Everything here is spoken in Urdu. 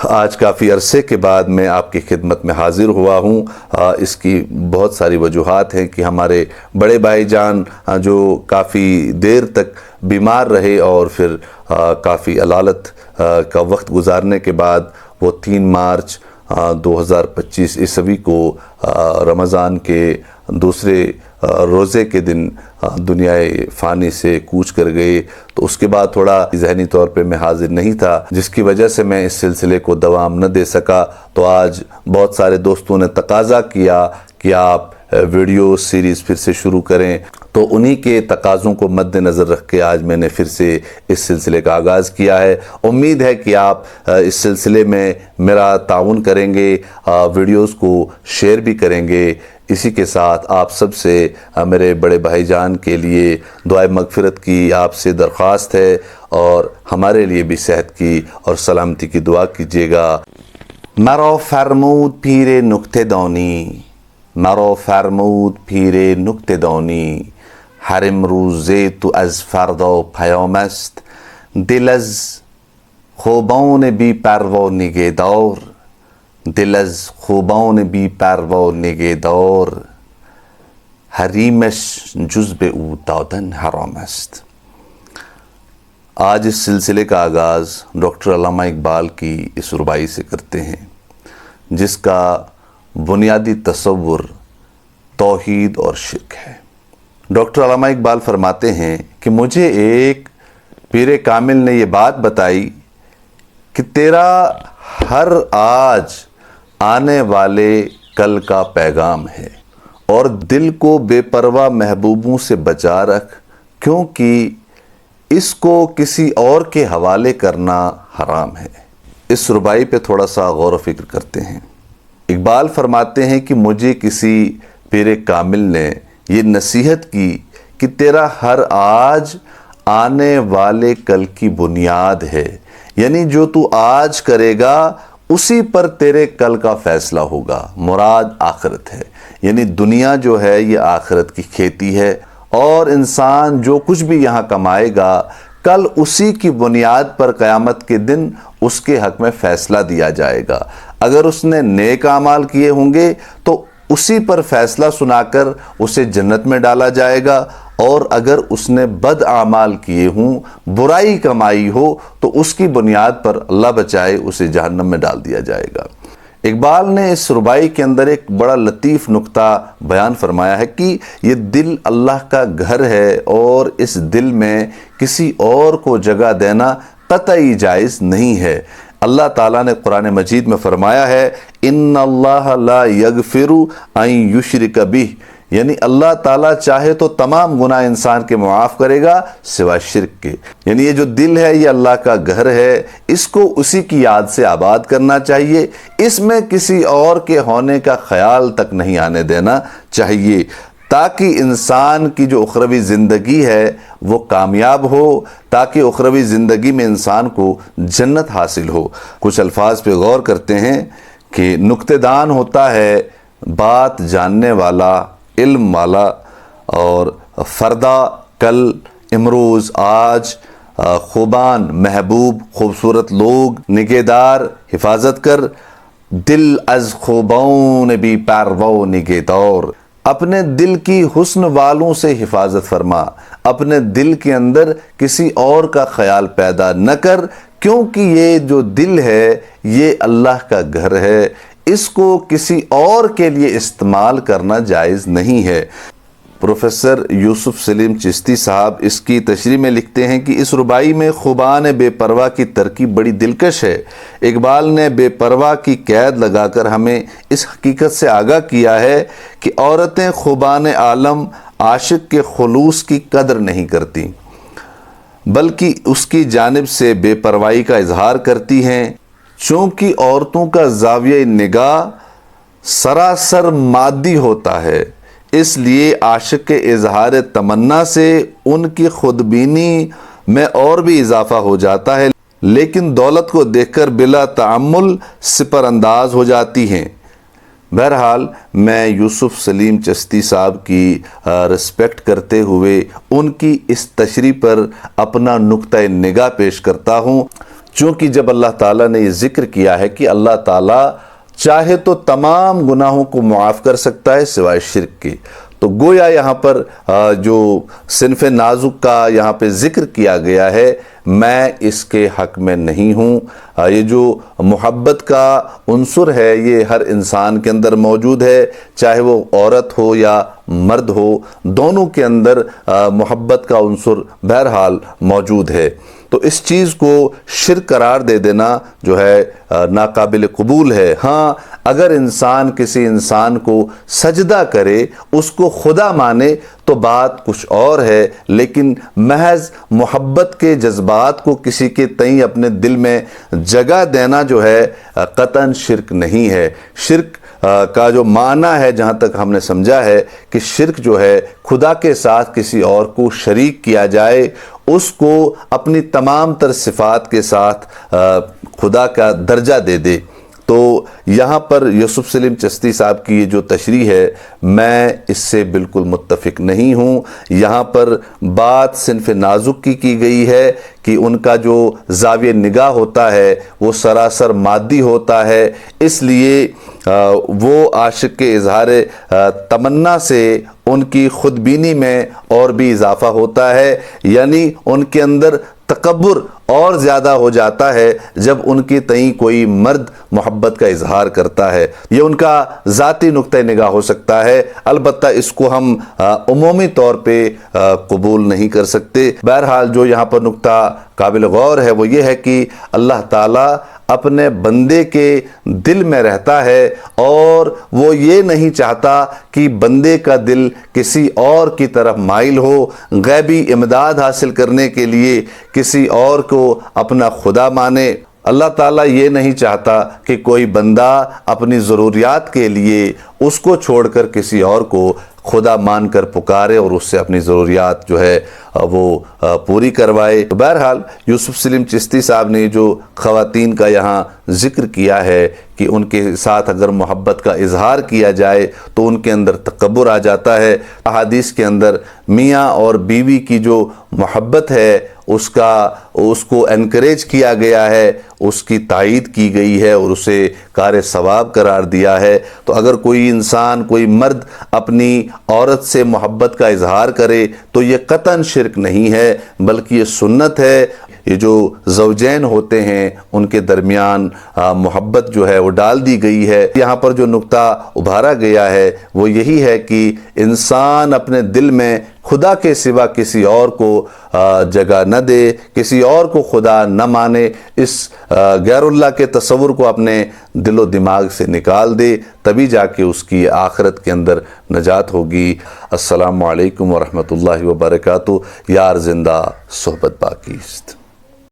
آج کافی عرصے کے بعد میں آپ کی خدمت میں حاضر ہوا ہوں۔ اس کی بہت ساری وجوہات ہیں کہ ہمارے بڑے بھائی جان جو کافی دیر تک بیمار رہے اور پھر کافی علالت کا وقت گزارنے کے بعد وہ 3 مارچ 2025 عیسوی کو رمضان کے دوسرے روزے کے دن دنیا فانی سے کوچ کر گئے، تو اس کے بعد تھوڑا ذہنی طور پہ میں حاضر نہیں تھا، جس کی وجہ سے میں اس سلسلے کو دوام نہ دے سکا۔ تو آج بہت سارے دوستوں نے تقاضا کیا کہ آپ ویڈیو سیریز پھر سے شروع کریں، تو انہی کے تقاضوں کو مد نظر رکھ کے آج میں نے پھر سے اس سلسلے کا آغاز کیا ہے۔ امید ہے کہ آپ اس سلسلے میں میرا تعاون کریں گے، ویڈیوز کو شیئر بھی کریں گے۔ اسی کے ساتھ آپ سب سے میرے بڑے بھائی جان کے لیے دعائے مغفرت کی آپ سے درخواست ہے، اور ہمارے لیے بھی صحت کی اور سلامتی کی دعا کیجیے گا۔ مرا فرمود پیر نکته دانی، مرا فرمود پیر نکته دانی، هر امروزه تو از فردا پیام است، دل از خوبان بی پروا نگهدار، دل از خوبان بی پروا نگهدار، حریمش جز به او دادن حرام است۔ آج اس سلسلے کا آغاز ڈاکٹر علامہ اقبال کی اس ربائی سے کرتے ہیں، جس کا بنیادی تصور توحید اور شرک ہے۔ ڈاکٹر علامہ اقبال فرماتے ہیں کہ مجھے ایک پیر کامل نے یہ بات بتائی کہ تیرا ہر آج آنے والے کل کا پیغام ہے، اور دل کو بے پرواہ محبوبوں سے بچا رکھ، کیونکہ اس کو کسی اور کے حوالے کرنا حرام ہے۔ اس ربائی پہ تھوڑا سا غور و فکر کرتے ہیں۔ اقبال فرماتے ہیں کہ مجھے کسی پیر کامل نے یہ نصیحت کی کہ تیرا ہر آج آنے والے کل کی بنیاد ہے، یعنی جو تو آج کرے گا اسی پر تیرے کل کا فیصلہ ہوگا۔ مراد آخرت ہے، یعنی دنیا جو ہے یہ آخرت کی کھیتی ہے، اور انسان جو کچھ بھی یہاں کمائے گا کل اسی کی بنیاد پر قیامت کے دن اس کے حق میں فیصلہ دیا جائے گا۔ اگر اس نے نیک اعمال کیے ہوں گے تو اسی پر فیصلہ سنا کر اسے جنت میں ڈالا جائے گا، اور اگر اس نے بد اعمال کیے ہوں، برائی کمائی ہو، تو اس کی بنیاد پر اللہ بچائے اسے جہنم میں ڈال دیا جائے گا۔ اقبال نے اس ربائی کے اندر ایک بڑا لطیف نقطہ بیان فرمایا ہے کہ یہ دل اللہ کا گھر ہے، اور اس دل میں کسی اور کو جگہ دینا قطعی جائز نہیں ہے۔ اللہ تعالیٰ نے قرآن مجید میں فرمایا ہے ان اللہ لا یغفر ان یشرک بہ، یعنی اللہ تعالیٰ چاہے تو تمام گناہ انسان کے معاف کرے گا سوائے شرک کے۔ یعنی یہ جو دل ہے یہ اللہ کا گھر ہے، اس کو اسی کی یاد سے آباد کرنا چاہیے، اس میں کسی اور کے ہونے کا خیال تک نہیں آنے دینا چاہیے، تاکہ انسان کی جو اخروی زندگی ہے وہ کامیاب ہو، تاکہ اخروی زندگی میں انسان کو جنت حاصل ہو۔ کچھ الفاظ پہ غور کرتے ہیں کہ نکتہ دان ہوتا ہے بات جاننے والا، علم والا، اور فردا کل، امروز آج، خوبان محبوب خوبصورت لوگ، نگہدار حفاظت کر، دل از خوبان بی پروا نگہدار، اپنے دل کی حسن والوں سے حفاظت فرما، اپنے دل کے اندر کسی اور کا خیال پیدا نہ کر، کیونکہ یہ جو دل ہے یہ اللہ کا گھر ہے، اس کو کسی اور کے لیے استعمال کرنا جائز نہیں ہے۔ پروفیسر یوسف سلیم چشتی صاحب اس کی تشریح میں لکھتے ہیں کہ اس ربائی میں خوبان بے پرواہ کی ترکیب بڑی دلکش ہے۔ اقبال نے بے پرواہ کی قید لگا کر ہمیں اس حقیقت سے آگاہ کیا ہے کہ عورتیں خوبان عالم عاشق کے خلوص کی قدر نہیں کرتی، بلکہ اس کی جانب سے بے پرواہی کا اظہار کرتی ہیں، چونکہ عورتوں کا زاویہ نگاہ سراسر مادی ہوتا ہے، اس لیے عاشق کے اظہار تمنا سے ان کی خودبینی میں اور بھی اضافہ ہو جاتا ہے، لیکن دولت کو دیکھ کر بلا تعمل سپر انداز ہو جاتی ہیں۔ بہرحال میں یوسف سلیم چشتی صاحب کی رسپیکٹ کرتے ہوئے ان کی اس تشریح پر اپنا نقطہ نگاہ پیش کرتا ہوں۔ چونکہ جب اللہ تعالیٰ نے یہ ذکر کیا ہے کہ اللہ تعالیٰ چاہے تو تمام گناہوں کو معاف کر سکتا ہے سوائے شرک کے، تو گویا یہاں پر جو صنف نازک کا یہاں پہ ذکر کیا گیا ہے، میں اس کے حق میں نہیں ہوں۔ یہ جو محبت کا عنصر ہے یہ ہر انسان کے اندر موجود ہے، چاہے وہ عورت ہو یا مرد ہو، دونوں کے اندر محبت کا عنصر بہرحال موجود ہے۔ تو اس چیز کو شرک قرار دے دینا جو ہے ناقابل قبول ہے۔ ہاں، اگر انسان کسی انسان کو سجدہ کرے، اس کو خدا مانے تو بات کچھ اور ہے، لیکن محض محبت کے جذبات کو کسی کے تئیں اپنے دل میں جگہ دینا جو ہے قطعاً شرک نہیں ہے۔ شرک کا جو معنی ہے، جہاں تک ہم نے سمجھا ہے کہ شرک جو ہے خدا کے ساتھ کسی اور کو شریک کیا جائے، اس کو اپنی تمام تر صفات کے ساتھ خدا کا درجہ دے دے۔ تو یہاں پر یوسف سلیم چشتی صاحب کی یہ جو تشریح ہے، میں اس سے بالکل متفق نہیں ہوں۔ یہاں پر بات صنف نازک کی گئی ہے کہ ان کا جو زاویہ نگاہ ہوتا ہے وہ سراسر مادی ہوتا ہے، اس لیے وہ عاشق کے اظہار تمنا سے ان کی خود بینی میں اور بھی اضافہ ہوتا ہے، یعنی ان کے اندر تکبر اور زیادہ ہو جاتا ہے جب ان کی تئیں کوئی مرد محبت کا اظہار کرتا ہے۔ یہ ان کا ذاتی نقطہ نگاہ ہو سکتا ہے، البتہ اس کو ہم عمومی طور پہ قبول نہیں کر سکتے۔ بہرحال جو یہاں پر نقطہ قابل غور ہے وہ یہ ہے کہ اللہ تعالیٰ اپنے بندے کے دل میں رہتا ہے، اور وہ یہ نہیں چاہتا کہ بندے کا دل کسی اور کی طرف مائل ہو، غیبی امداد حاصل کرنے کے لیے کسی اور کو اپنا خدا مانے۔ اللہ تعالیٰ یہ نہیں چاہتا کہ کوئی بندہ اپنی ضروریات کے لیے اس کو چھوڑ کر کسی اور کو خدا مان کر پکارے اور اس سے اپنی ضروریات جو ہے وہ پوری کروائے۔ بہرحال یوسف سلیم چشتی صاحب نے جو خواتین کا یہاں ذکر کیا ہے کہ ان کے ساتھ اگر محبت کا اظہار کیا جائے تو ان کے اندر تکبر آ جاتا ہے۔ احادیث کے اندر میاں اور بیوی کی جو محبت ہے اس کو انکریج کیا گیا ہے، اس کی تائید کی گئی ہے اور اسے کار ثواب قرار دیا ہے۔ تو اگر کوئی انسان، کوئی مرد اپنی عورت سے محبت کا اظہار کرے تو یہ قطعاً شرک نہیں ہے، بلکہ یہ سنت ہے۔ یہ جو زوجین ہوتے ہیں ان کے درمیان محبت جو ہے وہ ڈال دی گئی ہے۔ یہاں پر جو نقطہ ابھارا گیا ہے وہ یہی ہے کہ انسان اپنے دل میں خدا کے سوا کسی اور کو جگہ نہ دے، کسی اور کو خدا نہ مانے، اس غیر اللہ کے تصور کو اپنے دل و دماغ سے نکال دے، تبھی جا کے اس کی آخرت کے اندر نجات ہوگی۔ السلام علیکم ورحمۃ اللہ وبرکاتہ۔ یار زندہ صحبت باقی است۔